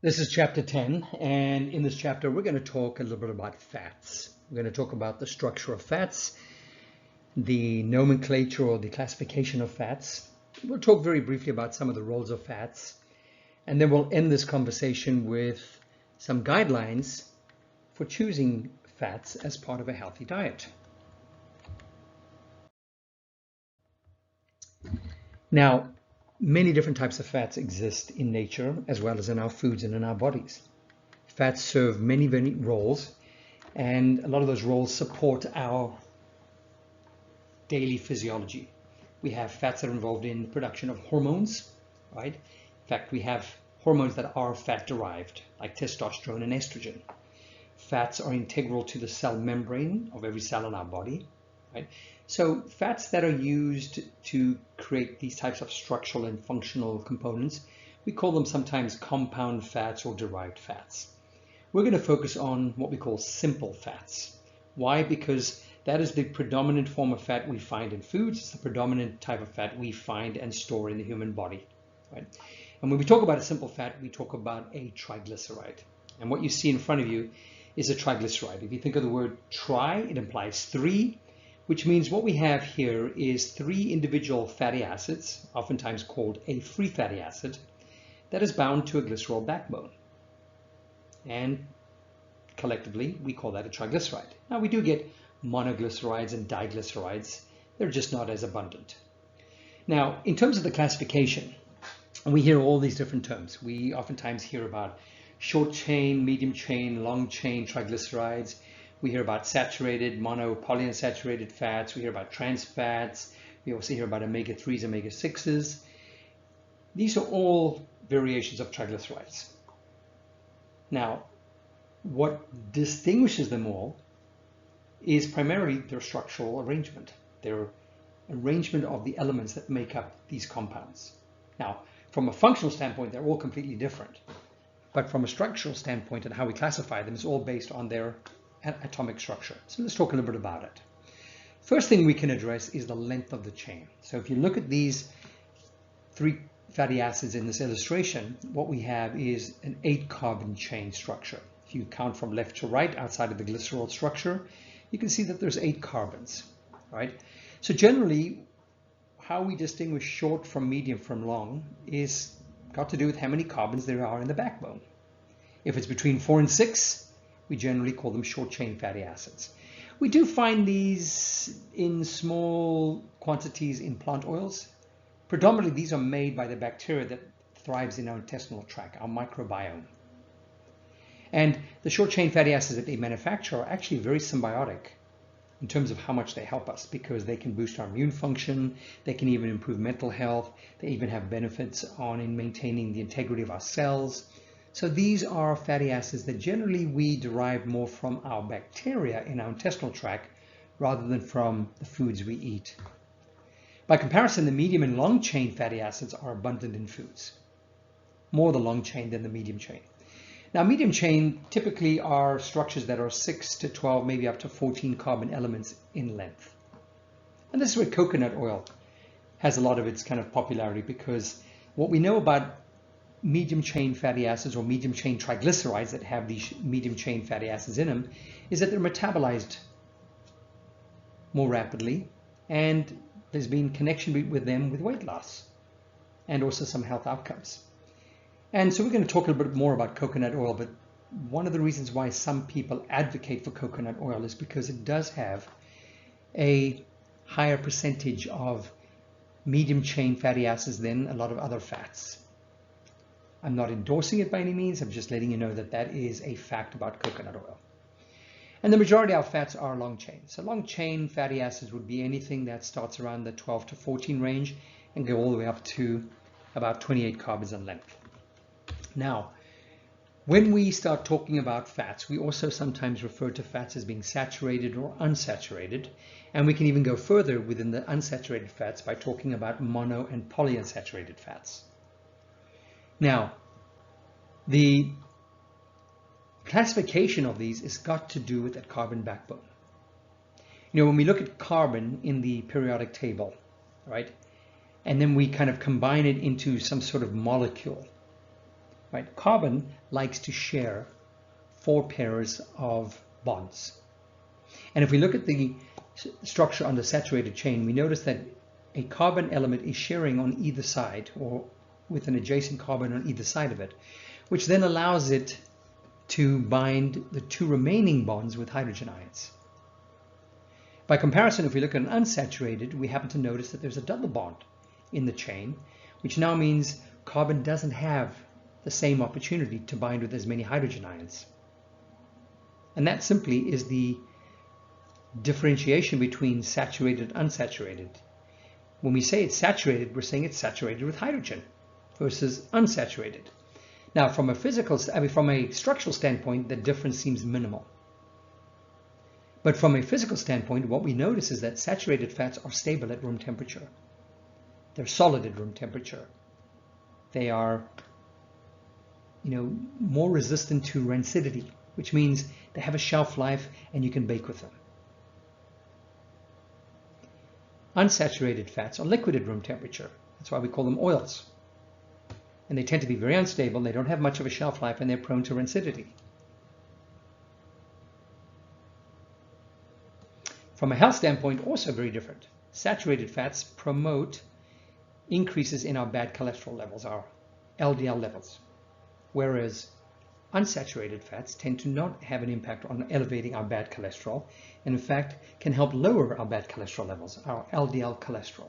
This is chapter 10, and in this chapter we're going to talk a little bit about fats. We're going to talk about the structure of fats, the nomenclature or the classification of fats. We'll talk very briefly about some of the roles of fats, and then we'll end this conversation with some guidelines for choosing fats as part of a healthy diet. Now, many different types of fats exist in nature as well as in our foods and in our bodies. Fats serve many roles, and a lot of those roles support our daily physiology. We have fats that are involved in the production of hormones, right? In fact, we have hormones that are fat derived, like testosterone and estrogen. Fats are integral to the cell membrane of every cell in our body, right? So fats that are used to create these types of structural and functional components, we call them sometimes compound fats or derived fats. We're going to focus on what we call simple fats. Why? Because that is the predominant form of fat we find in foods. It's the predominant type of fat we find and store in the human body, right? And when we talk about a simple fat, we talk about a triglyceride. And what you see in front of you is a triglyceride. If you think of the word tri, it implies three, which means what we have here is three individual fatty acids, oftentimes called a free fatty acid, that is bound to a glycerol backbone. And collectively, we call that a triglyceride. Now, we do get monoglycerides and diglycerides. They're just not as abundant. Now, in terms of the classification, we hear all these different terms. We oftentimes hear about short chain, medium chain, long chain triglycerides. We hear about saturated, mono, polyunsaturated fats. We hear about trans fats. We also hear about omega-3s, omega-6s. These are all variations of triglycerides. Now, what distinguishes them all is primarily their structural arrangement, their arrangement of the elements that make up these compounds. Now, from a functional standpoint, they're all completely different. But from a structural standpoint and how we classify them is all based on their atomic structure. So let's talk a little bit about it. First thing we can address is the length of the chain. So if you look at these three fatty acids in this illustration, what we have is an 8-carbon chain structure. If you count from left to right outside of the glycerol structure, you can see that there's 8 carbons, right? So generally, how we distinguish short from medium from long is got to do with how many carbons there are in the backbone. If it's between 4 and 6, we generally call them short chain fatty acids. We do find these in small quantities in plant oils. Predominantly, these are made by the bacteria that thrives in our intestinal tract, our microbiome. And the short chain fatty acids that they manufacture are actually very symbiotic in terms of how much they help us, because they can boost our immune function, they can even improve mental health, they even have benefits in maintaining the integrity of our cells. So these are fatty acids that generally we derive more from our bacteria in our intestinal tract rather than from the foods we eat. By comparison, the medium and long chain fatty acids are abundant in foods, more the long chain than the medium chain. Now, medium chain typically are structures that are 6 to 12, maybe up to 14 carbon elements in length. And this is where coconut oil has a lot of its kind of popularity, because what we know about medium chain fatty acids or medium chain triglycerides that have these medium chain fatty acids in them is that they're metabolized more rapidly, and there's been connection with them with weight loss and also some health outcomes. And so we're going to talk a little bit more about coconut oil, but one of the reasons why some people advocate for coconut oil is because it does have a higher percentage of medium chain fatty acids than a lot of other fats. I'm not endorsing it by any means. I'm just letting you know that that is a fact about coconut oil. And the majority of fats are long chain. So long chain fatty acids would be anything that starts around the 12 to 14 range and go all the way up to about 28 carbons in length. Now, when we start talking about fats, we also sometimes refer to fats as being saturated or unsaturated. And we can even go further within the unsaturated fats by talking about mono and polyunsaturated fats. Now, the classification of these has got to do with that carbon backbone. You know, when we look at carbon in the periodic table, right, and then we kind of combine it into some sort of molecule, right? Carbon likes to share 4 pairs of bonds. And if we look at the structure on the saturated chain, we notice that a carbon element is sharing on either side, or with an adjacent carbon on either side of it, which then allows it to bind the 2 remaining bonds with hydrogen ions. By comparison, if we look at an unsaturated, we happen to notice that there's a double bond in the chain, which now means carbon doesn't have the same opportunity to bind with as many hydrogen ions. And that simply is the differentiation between saturated and unsaturated. When we say it's saturated, we're saying it's saturated with hydrogen versus unsaturated. Now, from a structural standpoint, the difference seems minimal. But from a physical standpoint, what we notice is that saturated fats are stable at room temperature. They're solid at room temperature. They are, more resistant to rancidity, which means they have a shelf life and you can bake with them. Unsaturated fats are liquid at room temperature. That's why we call them oils. And they tend to be very unstable. They don't have much of a shelf life and they're prone to rancidity. From a health standpoint, also very different. Saturated fats promote increases in our bad cholesterol levels, our LDL levels, whereas unsaturated fats tend to not have an impact on elevating our bad cholesterol, and in fact can help lower our bad cholesterol levels, our LDL cholesterol.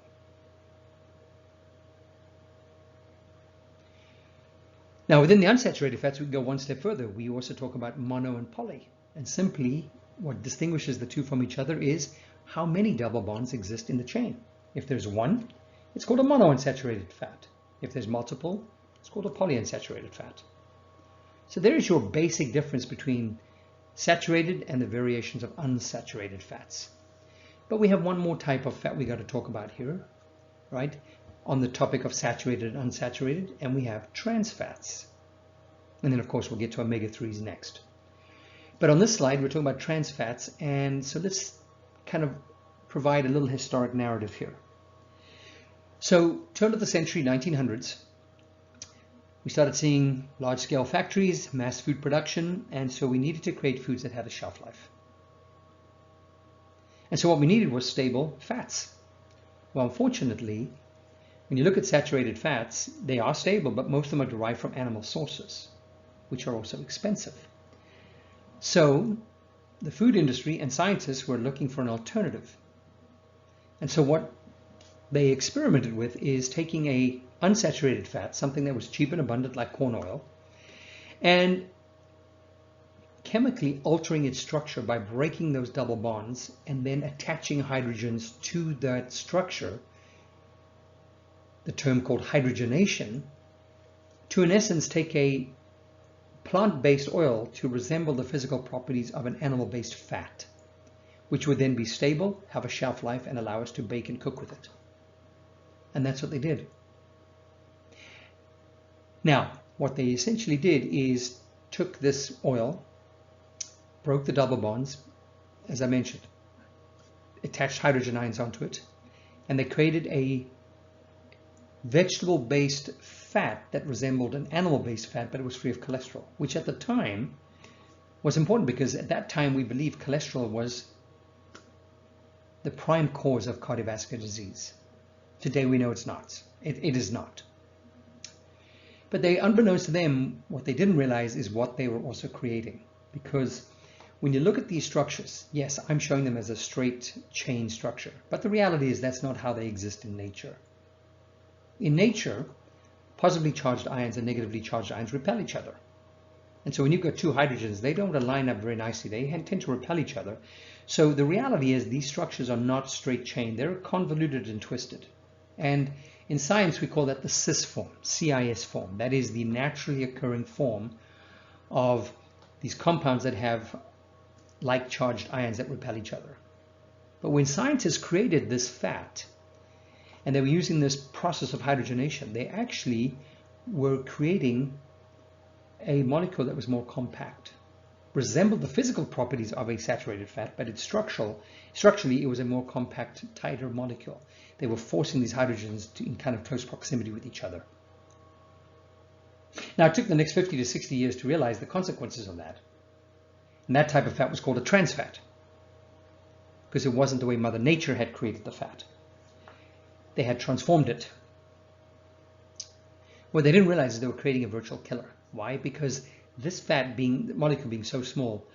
Now, within the unsaturated fats, we can go one step further. We also talk about mono and poly, and simply what distinguishes the two from each other is how many double bonds exist in the chain. If there's one, it's called a monounsaturated fat. If there's multiple, it's called a polyunsaturated fat. So there is your basic difference between saturated and the variations of unsaturated fats. But we have one more type of fat we got to talk about here, right? On the topic of saturated and unsaturated, and we have trans fats. And then of course we'll get to omega-3s next. But on this slide, we're talking about trans fats, and so let's kind of provide a little historic narrative here. So, turn of the century, 1900s, we started seeing large-scale factories, mass food production, and so we needed to create foods that had a shelf life. And so what we needed was stable fats. Well, unfortunately, when you look at saturated fats, they are stable, but most of them are derived from animal sources, which are also expensive. So the food industry and scientists were looking for an alternative. And so what they experimented with is taking a unsaturated fat, something that was cheap and abundant like corn oil, and chemically altering its structure by breaking those double bonds and then attaching hydrogens to that structure, the term called hydrogenation, to in essence take a plant-based oil to resemble the physical properties of an animal-based fat, which would then be stable, have a shelf life, and allow us to bake and cook with it. And that's what they did. Now, what they essentially did is took this oil, broke the double bonds, as I mentioned, attached hydrogen ions onto it, and they created a vegetable-based fat that resembled an animal-based fat, but it was free of cholesterol, which at the time was important because at that time we believed cholesterol was the prime cause of cardiovascular disease. Today we know it's not. It is not. But they, unbeknownst to them, what they didn't realize is what they were also creating. Because when you look at these structures, yes, I'm showing them as a straight chain structure, but the reality is that's not how they exist in nature. In nature, positively charged ions and negatively charged ions repel each other. And so when you've got two hydrogens, they don't line up very nicely. They tend to repel each other. So the reality is these structures are not straight chain. They're convoluted and twisted. And in science, we call that the cis form, CIS form. That is the naturally occurring form of these compounds that have like charged ions that repel each other. But when scientists created this fat, and they were using this process of hydrogenation, they actually were creating a molecule that was more compact, resembled the physical properties of a saturated fat, but it's structurally it was a more compact, tighter molecule. They were forcing these hydrogens to in kind of close proximity with each other. Now, it took the next 50 to 60 years to realize the consequences of that. And that type of fat was called a trans fat, because it wasn't the way Mother Nature had created the fat. They had transformed it. What they didn't realize is they were creating a virtual killer. Why? Because this fat, the molecule being so small,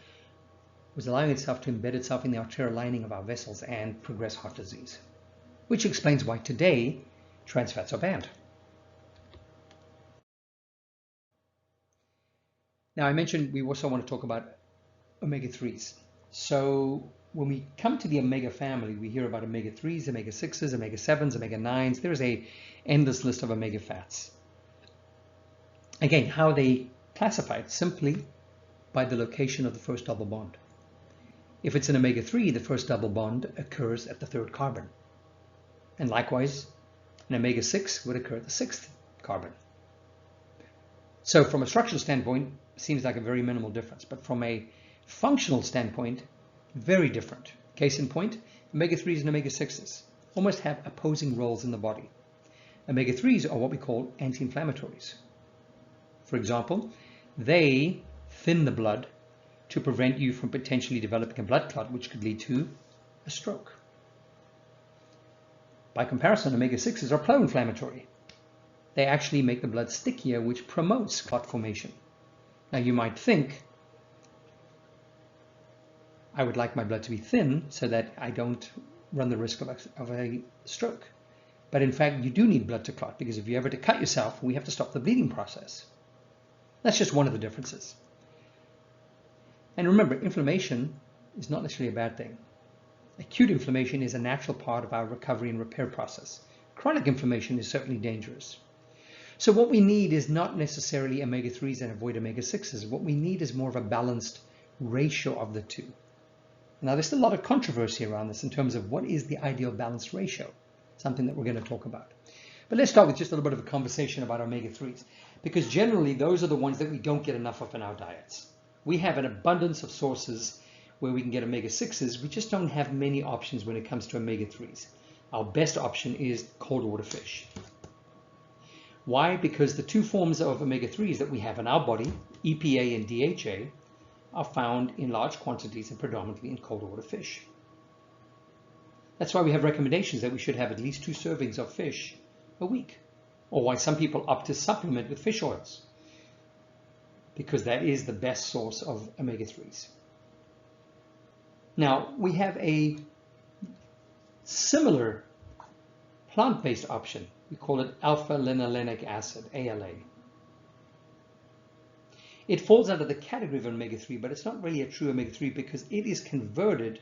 was allowing itself to embed itself in the arterial lining of our vessels and progress heart disease, which explains why today trans fats are banned. Now, I mentioned we also want to talk about omega-3s. So when we come to the omega family, we hear about omega-3s, omega-6s, omega-7s, omega-9s. There's an endless list of omega fats. Again, how they classify it simply by the location of the first double bond. If it's an omega-3, the first double bond occurs at the third carbon. And likewise, an omega-6 would occur at the sixth carbon. So from a structural standpoint, it seems like a very minimal difference. But from a functional standpoint, very different. Case in point, omega-3s and omega-6s almost have opposing roles in the body. Omega-3s are what we call anti-inflammatories. For example, they thin the blood to prevent you from potentially developing a blood clot, which could lead to a stroke. By comparison, omega-6s are pro-inflammatory. They actually make the blood stickier, which promotes clot formation. Now, you might think, I would like my blood to be thin so that I don't run the risk of a stroke. But in fact, you do need blood to clot, because if you ever to cut yourself, we have to stop the bleeding process. That's just one of the differences. And remember, inflammation is not necessarily a bad thing. Acute inflammation is a natural part of our recovery and repair process. Chronic inflammation is certainly dangerous. So what we need is not necessarily omega-3s and avoid omega-6s. What we need is more of a balanced ratio of the two. Now, there's still a lot of controversy around this in terms of what is the ideal balanced ratio, something that we're going to talk about. But let's start with just a little bit of a conversation about omega-3s, because generally those are the ones that we don't get enough of in our diets. We have an abundance of sources where we can get omega-6s. We just don't have many options when it comes to omega-3s. Our best option is cold water fish. Why? Because the two forms of omega-3s that we have in our body, EPA and DHA, are found in large quantities and predominantly in cold water fish. That's why we have recommendations that we should have at least 2 servings of fish a week, or why some people opt to supplement with fish oils, because that is the best source of omega-3s. Now, we have a similar plant-based option. We call it alpha-linolenic acid, ALA. It falls under the category of omega-3, but it's not really a true omega-3 because it is converted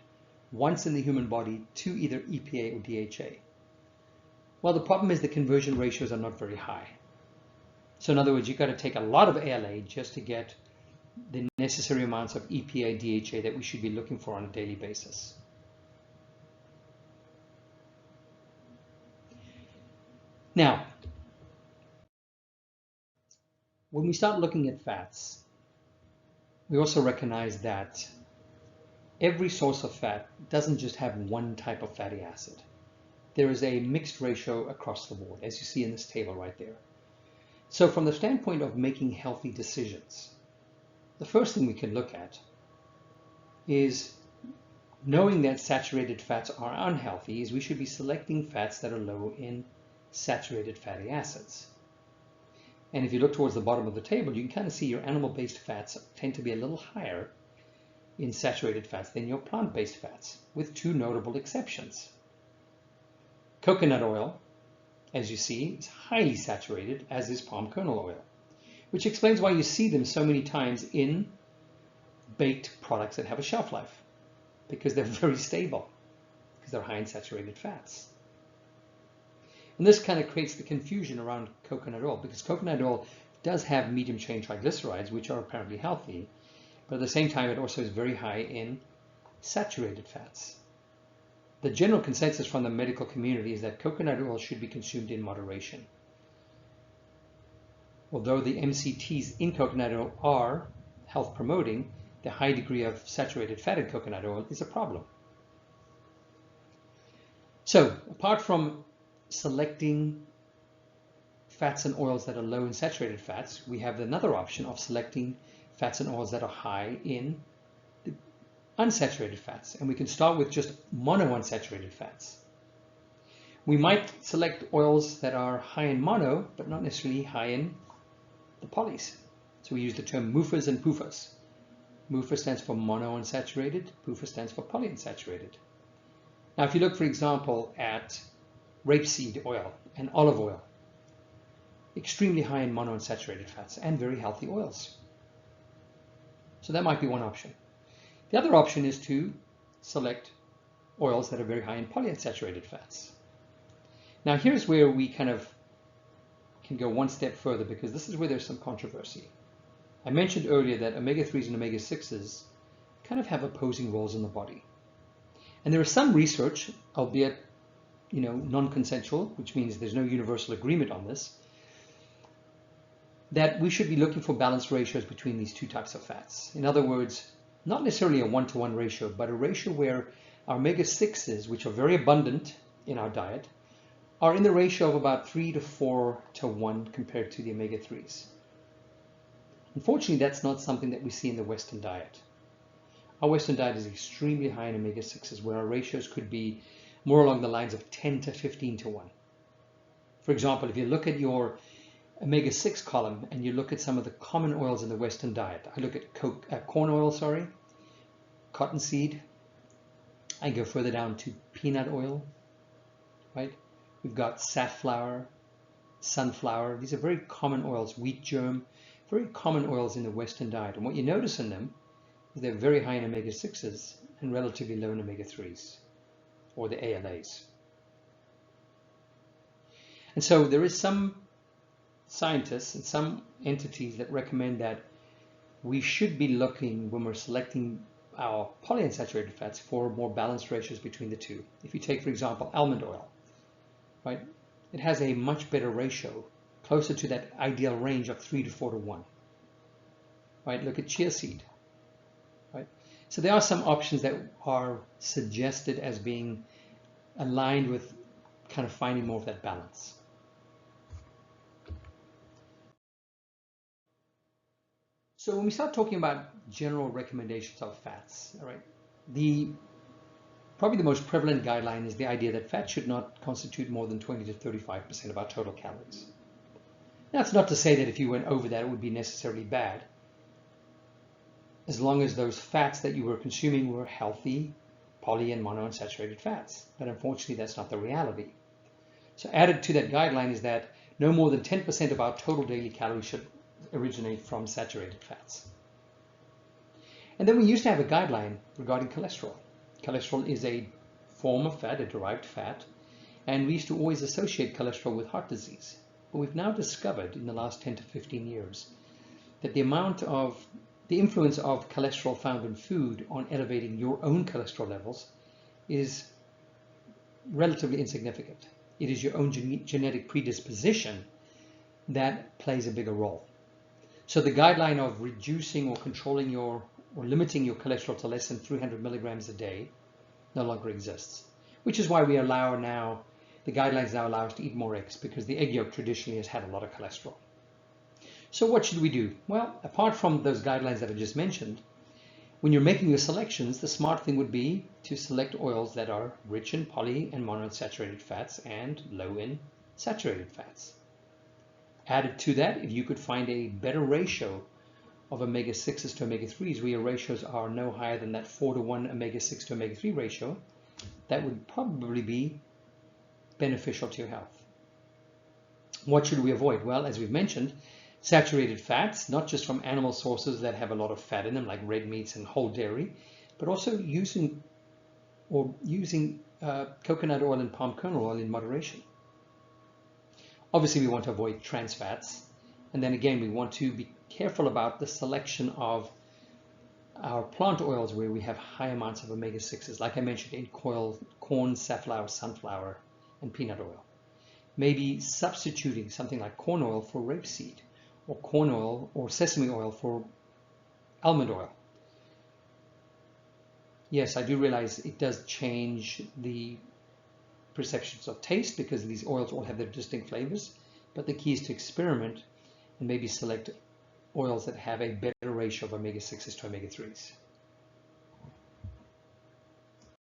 once in the human body to either EPA or DHA. Well, the problem is the conversion ratios are not very high. So in other words, you've got to take a lot of ALA just to get the necessary amounts of EPA, DHA that we should be looking for on a daily basis. Now, when we start looking at fats, we also recognize that every source of fat doesn't just have one type of fatty acid. There is a mixed ratio across the board, as you see in this table right there. So from the standpoint of making healthy decisions, the first thing we can look at is knowing that saturated fats are unhealthy, is we should be selecting fats that are low in saturated fatty acids. And if you look towards the bottom of the table, you can kind of see your animal-based fats tend to be a little higher in saturated fats than your plant-based fats, with 2 notable exceptions. Coconut oil, as you see, is highly saturated, as is palm kernel oil, which explains why you see them so many times in baked products that have a shelf life, because they're very stable, because they're high in saturated fats. And this kind of creates the confusion around coconut oil, because coconut oil does have medium chain triglycerides, which are apparently healthy, but at the same time it also is very high in saturated fats. The general consensus from the medical community is that coconut oil should be consumed in moderation. Although the MCTs in coconut oil are health promoting, the high degree of saturated fat in coconut oil is a problem. So apart from selecting fats and oils that are low in saturated fats, we have another option of selecting fats and oils that are high in the unsaturated fats. And we can start with just monounsaturated fats. We might select oils that are high in mono, but not necessarily high in the polys. So we use the term MUFAs and PUFAs. MUFA stands for monounsaturated, PUFA stands for polyunsaturated. Now, if you look, for example, at rapeseed oil and olive oil, extremely high in monounsaturated fats and very healthy oils. So that might be one option. The other option is to select oils that are very high in polyunsaturated fats. Now, here's where we kind of can go one step further, because this is where there's some controversy. I mentioned earlier that omega-3s and omega-6s kind of have opposing roles in the body. And there is some research, albeit non-consensual, which means there's no universal agreement on this, that we should be looking for balanced ratios between these two types of fats. In other words, not necessarily a 1-to-1 ratio, but a ratio where our omega-6s, which are very abundant in our diet, are in the ratio of about 3 to 4 to 1 compared to the omega-3s. Unfortunately, that's not something that we see in the Western diet. Our Western diet is extremely high in omega-6s, where our ratios could be more along the lines of 10 to 15 to 1. For example, if you look at your omega-6 column and you look at some of the common oils in the Western diet, I look at corn oil, cottonseed, I go further down to peanut oil, right? We've got safflower, sunflower. These are very common oils, wheat germ, very common oils in the Western diet. And what you notice in them is they're very high in omega-6s and relatively low in omega-3s, or the ALAs. And so there is some scientists and some entities that recommend that we should be looking, when we're selecting our polyunsaturated fats, for more balanced ratios between the two. If you take, for example, almond oil, right? It has a much better ratio, closer to that ideal range of 3 to 4 to 1. Right? Look at chia seed. Right? So there are some options that are suggested as being aligned with kind of finding more of that balance. So when we start talking about general recommendations of fats, all right, probably the most prevalent guideline is the idea that fat should not constitute more than 20 to 35% of our total calories. That's not to say that if you went over that, it would be necessarily bad, as long as those fats that you were consuming were healthy poly and monounsaturated fats. But unfortunately, that's not the reality. So added to that guideline is that no more than 10% of our total daily calories should originate from saturated fats. And then we used to have a guideline regarding cholesterol. Cholesterol is a form of fat, a derived fat, and we used to always associate cholesterol with heart disease. But we've now discovered in the last 10 to 15 years that the influence of cholesterol found in food on elevating your own cholesterol levels is relatively insignificant. It is your own genetic predisposition that plays a bigger role. So the guideline of reducing or controlling or limiting your cholesterol to less than 300 milligrams a day no longer exists, which is why we allow now, the guidelines now allow us to eat more eggs, because the egg yolk traditionally has had a lot of cholesterol. So what should we do? Well, apart from those guidelines that I just mentioned, when you're making your selections, the smart thing would be to select oils that are rich in poly and monounsaturated fats and low in saturated fats. Added to that, if you could find a better ratio of omega-6s to omega-3s, where your ratios are no higher than that 4 to 1 omega-6 to omega-3 ratio, that would probably be beneficial to your health. What should we avoid? Well, as we've mentioned, saturated fats, not just from animal sources that have a lot of fat in them, like red meats and whole dairy, but also using coconut oil and palm kernel oil in moderation. Obviously, we want to avoid trans fats. And then again, we want to be careful about the selection of our plant oils where we have high amounts of omega-6s, like I mentioned, in corn, safflower, sunflower, and peanut oil. Maybe substituting something like corn oil for rapeseed, or corn oil or sesame oil for almond oil. Yes, I do realize it does change the perceptions of taste, because these oils all have their distinct flavors, But the key is to experiment and maybe select oils that have a better ratio of omega-6s to omega-3s.